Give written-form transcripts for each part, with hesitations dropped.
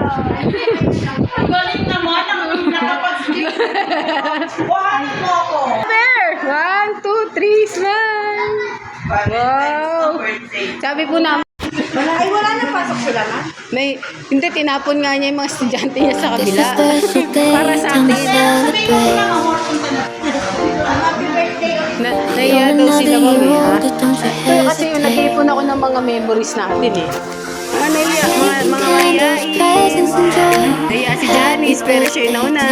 Galing naman, nakapag-skip. Buhanin mo ako. There! 1, 2, 3, smile! Wow! Sabi po namin, Wala na pasok sila na? hindi, tinapon nga niya yung mga estudyante niya sa kabila. Para sa atin. Sabi mo na amor, punta na. Happy birthday. Naiya daw sila mami, ha? Pero kasi yung nag-iipon ako ng mga memories natin, eh. Naiya, mga mayayain. Naiya si Janice, pero siya yung nauna.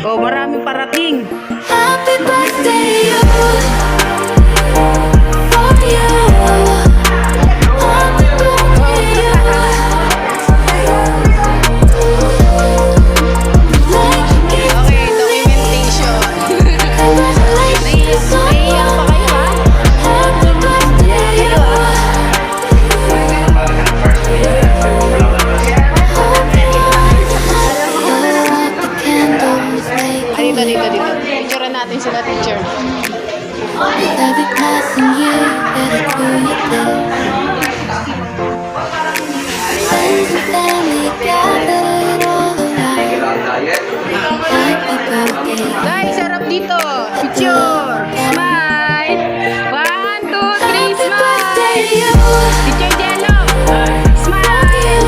Oh, maraming parating. Happy birthday, you. For you. Happy birthday, you. Okay, documentation. Congratulations on Naiiyak pa kayo, ha? happy birthday, you. Light the candles, make Dito. Picturean natin sila, teacher. every passing year better to you there. Friends and family gathered all around. Happy birthday. Guys, sarap dito. Picture. Smile. 1, 2, 3, smile. Teacher Jello. Smile.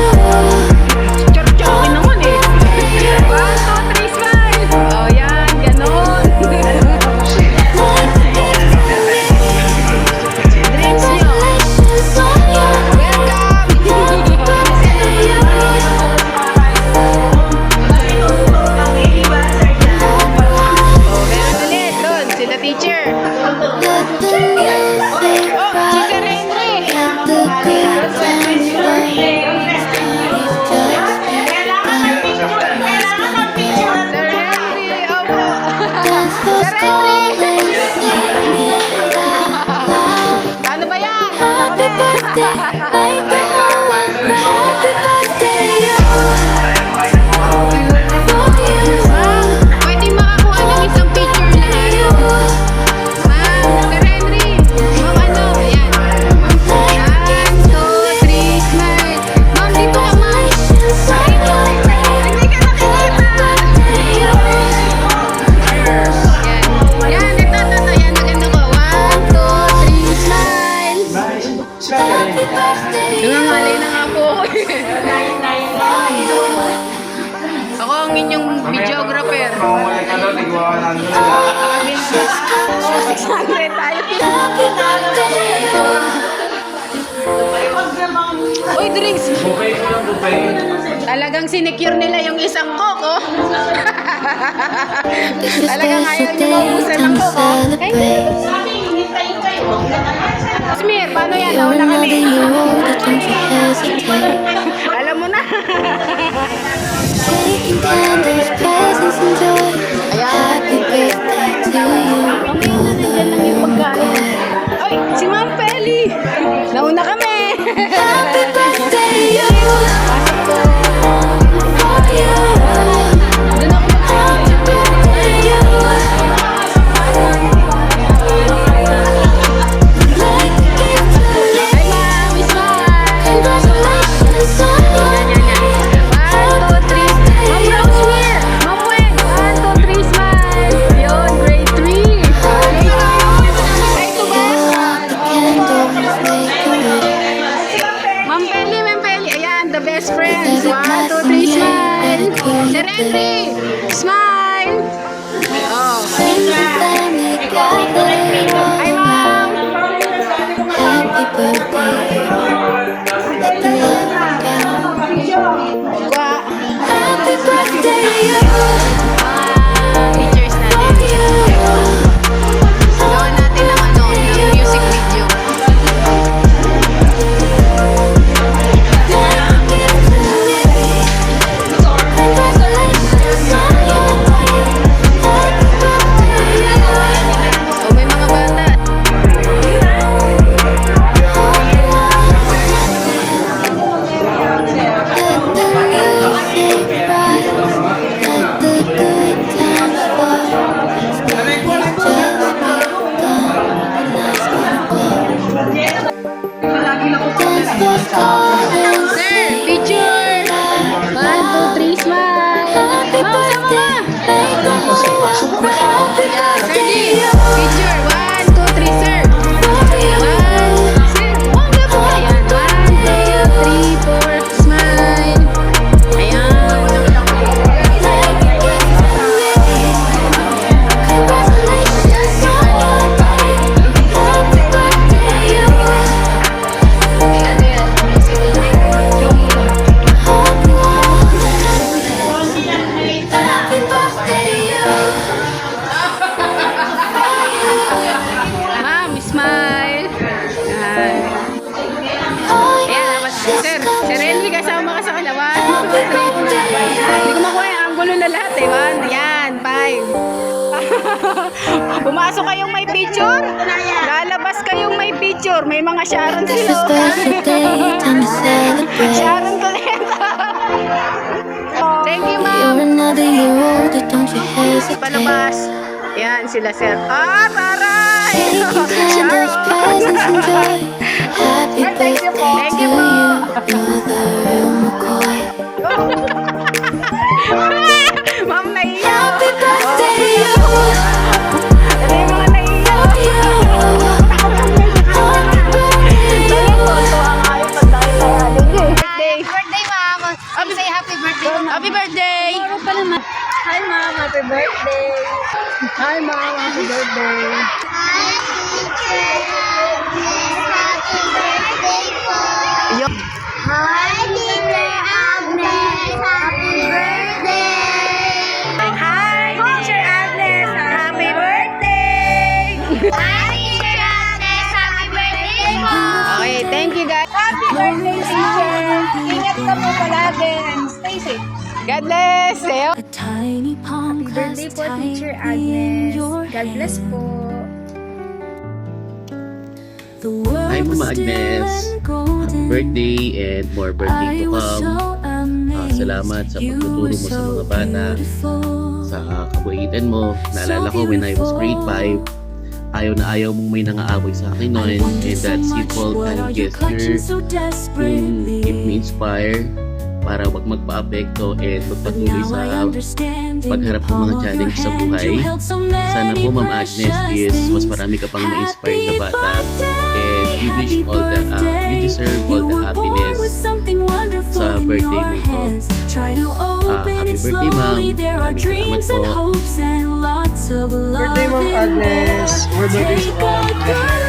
Chor-chokin naman, eh. 1, 2, 3, smile. Oh, yan. Ganon. Dreams nyo. Congratulations on your Welcome. Oh, meron ulit. Doon, sila teacher. let the music Oh, rock. Teacher Henry. Let the good times roll. It's just Sir Henry. Opo. dance those Sir Henry. calling, sing it out loud. Ano ba yan? Happy birthday, make the whole world proud. Happy birthday, you. For you. Pwede makakuha ng isang picture lahat. Sir Henry. Ma'am, ano? Ayan. 1, 2, 3, smile. Ma'am, dito ka, ma'am. Hindi ka nakikita. Yan. Yan, ito. Yan, maganda ko. 1, 2, 3, smile. Happy birthday, Nangangalay na nga po ako. Ako ang inyong videographer. 600 tayo. happy birthday, you. Uy, drinks! Talagang sinecure nila yung isang coke, oh. It's a Talagang ayaw special niyo day, maubusan ng time to coke, oh. celebrate. Smir, paano yan? You're Nauna another kami. year older, don't you hesitate. Alam mo na. Taking candles, presents, and joy. Happy birthday to you. Ay, si Ma'am Peli. Nauna kami. Happy birthday, you. Pasok po. For you. Doon ako Happy birthday, you. Like a gift to you. Hi, Ma'am. Smile. Congratulations on your Yan. 1, 2, 3. Ma'am Rose here. Ma'am Wen. 1, 2, 3, smile. Yun, grade 3. Ay, ito ba? the candles, make a wish. Ma'am Peli. Ayan, the best friends. 1, 2, 3, smile. Sir Henry. Smile. Oh. Friends and family gathered all Hi, Ma'am. Happy birthday. Let the love down. Kwa. Happy birthday, you. Teachers natin. For you. Gawa natin ng ng music video. Like a gift to you. Congratulations on your was calling. Sir, picture! 1, 2, 3, smile! Mama, sama ma! Yeah, Sir D! Picture! 1, 2, 3, sir! 1, sir! Bongga po! Ayan, 1, 2, 3, 4, smile! Ayan! Ma'am, smile! Ayan. Ayan, dapat, sir! Sir Henry, kasama ka sa kanya. 1, 2, 3, 4. Hindi ko makuha yung angulo na lahat eh. 1, ayan, 5. Pumasok kayong may picture? Lalabas kayong may picture. May mga Sharon This sila. is the day, time to celebrate. Sharon Tolenta. Thank you, ma'am. You're another year older, don't you hesitate. Palabas. Yan, sila sir. Ah, taray! Taking candles, presents, and joy. Happy birthday to Thank you you, po. Mother McCoy. Ma'am, naiyak. Happy birthday to you. Ano yung mga naiyak? Birthday. Birthday, ma'am. Say happy birthday. Happy birthday! Hi, ma'am. Happy birthday. Hi, ma'am. Happy birthday. Yo. Hi, Teacher Agnes. Happy birthday. Hi, Teacher Agnes. Happy birthday! Hi, Teacher Agnes. Happy birthday po. Okay, thank you guys. Happy birthday, teacher. Ingat ka po palagi and stay safe. God bless. Sa'yo. A tiny palm Birthday po, clasped Teacher tightly in Agnes. your God bless hand. po. The world Hi, was Mama still Agnes. and golden. Happy birthday and more birthday I to was come. so amazed. Salamat sa You pagtuturo were mo sa so mga bata, beautiful. sa kabaitan mo. Naalala ko when I was grade 5, ayaw na ayaw mong may nangaaway sa akin noon. And that simple kind of gesture keep me inspired para wag magpa-apekto and magpatuloy sa pagharap ng mga challenge sa buhay. Sana po, Ma'am Agnes, is mas marami ka pang ma-inspire na bata. And you wish all the, you deserve all the happiness sa birthday mo ito. Happy birthday, Ma'am. Maraming salamat po. Birthday, Ma'am Agnes. More birthdays to come.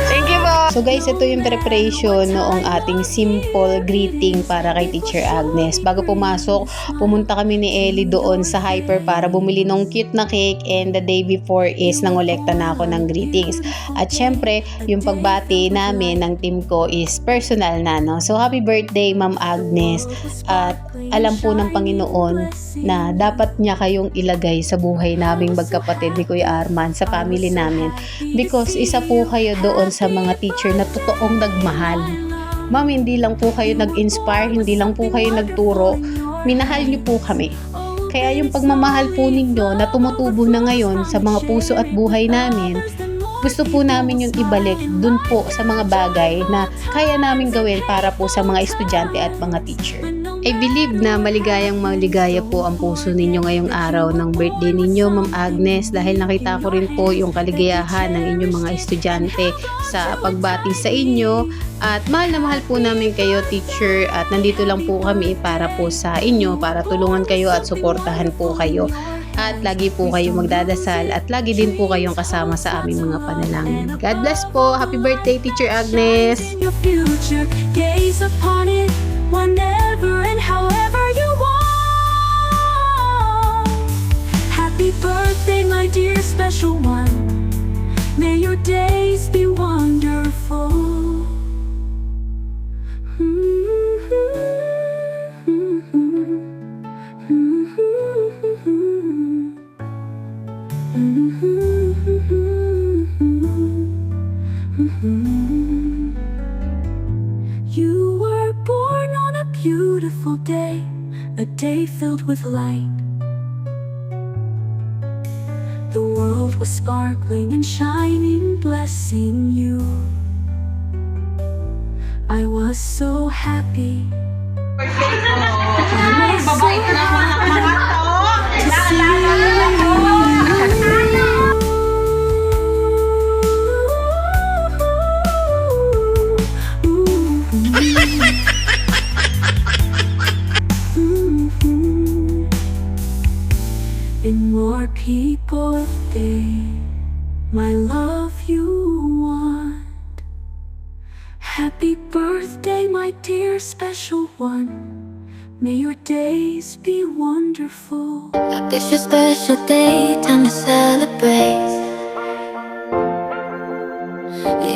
Thank you po. So guys, ito yung preparation noong ating simple greeting para kay Teacher Agnes. Bago pumasok, pumunta kami ni Ellie doon sa Hyper para bumili ng cute na cake, and the day before is nangolekta na ako ng greetings. At syempre, yung pagbati namin ng team ko is personal na, no? So happy birthday, Ma'am Agnes. At alam po ng Panginoon na dapat niya kayong ilagay sa buhay naming magkapatid ni Kuya Arman, sa family namin, because isa po kayo doon sa mga teacher na totoong nagmahal. Ma'am, hindi lang po kayo nag-inspire, hindi lang po kayo nagturo, minahal niyo po kami. Kaya yung pagmamahal po ninyo na tumutubo na ngayon sa mga puso at buhay namin, gusto po namin yung ibalik dun po sa mga bagay na kaya namin gawin para po sa mga estudyante at mga teacher. I believe na maligaya po ang puso ninyo ngayong araw ng birthday ninyo, Ma'am Agnes, dahil nakita ko rin po yung kaligayahan ng inyong mga estudyante sa pagbati sa inyo, at mahal na mahal po namin kayo, teacher, at nandito lang po kami para po sa inyo, para tulungan kayo at suportahan po kayo. At lagi po kayong magdadasal at lagi din po kayong kasama sa aming mga panalangin. God bless po. Happy birthday, Teacher Agnes. Your future, gaze upon it whenever and however you want. Happy birthday, my dear special one. May your days be wonderful. You were born on a beautiful day, a day filled with light. The world was sparkling and shining, blessing you. I was so happy. And more people day, my love you want. Happy birthday, my dear special one. May your days be wonderful. It's your special day, time to celebrate.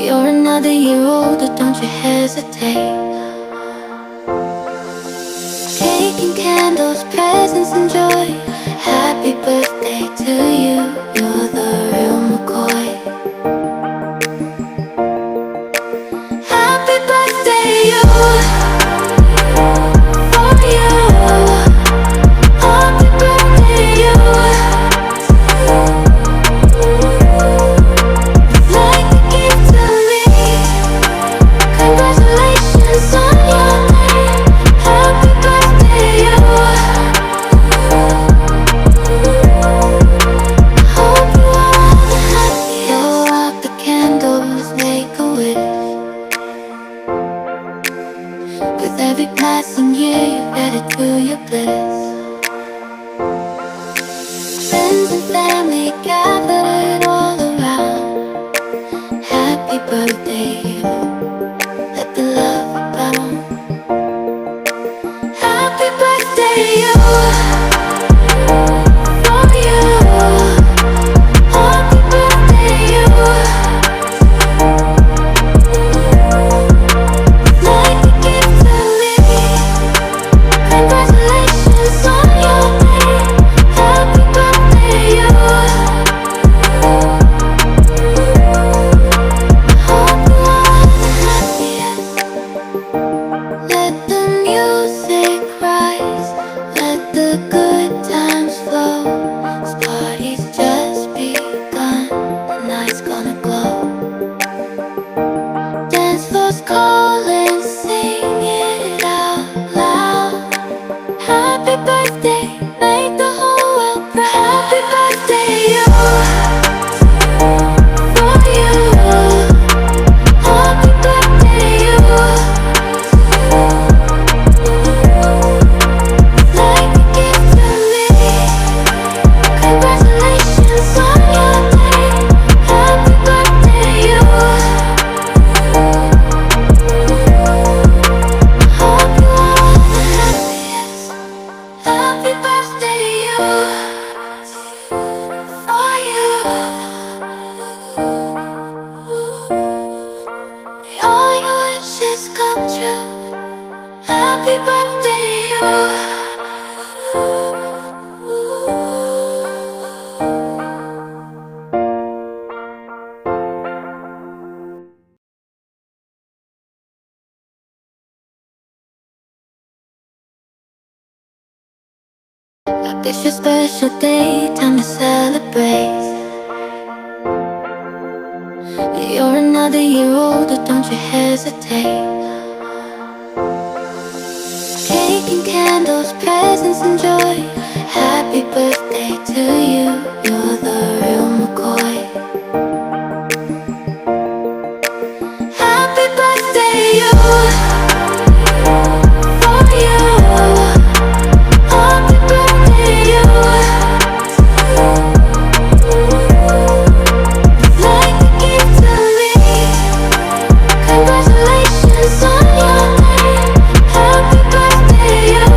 You're another year older, don't you hesitate. Cake and candles, presents and joy. Happy birthday to you, you're the real McCoy. Happy birthday, you, for you. Happy birthday, you. Like a gift to me. Congratulations on your name. Happy birthday, you. Hope you are the happiest. Blow out the candles, make a wish. With every passing year, you added to your bliss. Friends and family gathered all around. Happy birthday, you. Let the love abound. Happy birthday, you. For you. Happy birthday, you. Like a gift to me. Congratulations on your name. Happy birthday, you. Hope you are the happiest. Let the music rise. Let the good times flow. This party's just begun. The night's gonna glow. Dance floors calling, sing it out loud. Happy birthday, make the whole world proud. Happy birthday, you. For you. Happy birthday, you. Like a gift to me. Congratulations on your name. Happy birthday, you. Hope you are the happiest. Happy birthday, you. For you. May all your wishes come true. Happy birthday, you. It's your special day, time to celebrate. You're another year older, don't you hesitate. Cake and candles, presents and joy. Happy birthday to you, you're the real McCoy. Happy birthday, you. For you. Happy birthday, you. Like a gift to me. Congratulations on your name. Happy birthday, you.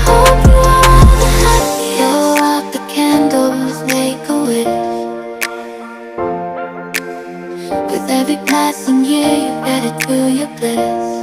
Hope you are the happiest. Blow out the candles, make a wish. With every passing year, you added to your bliss.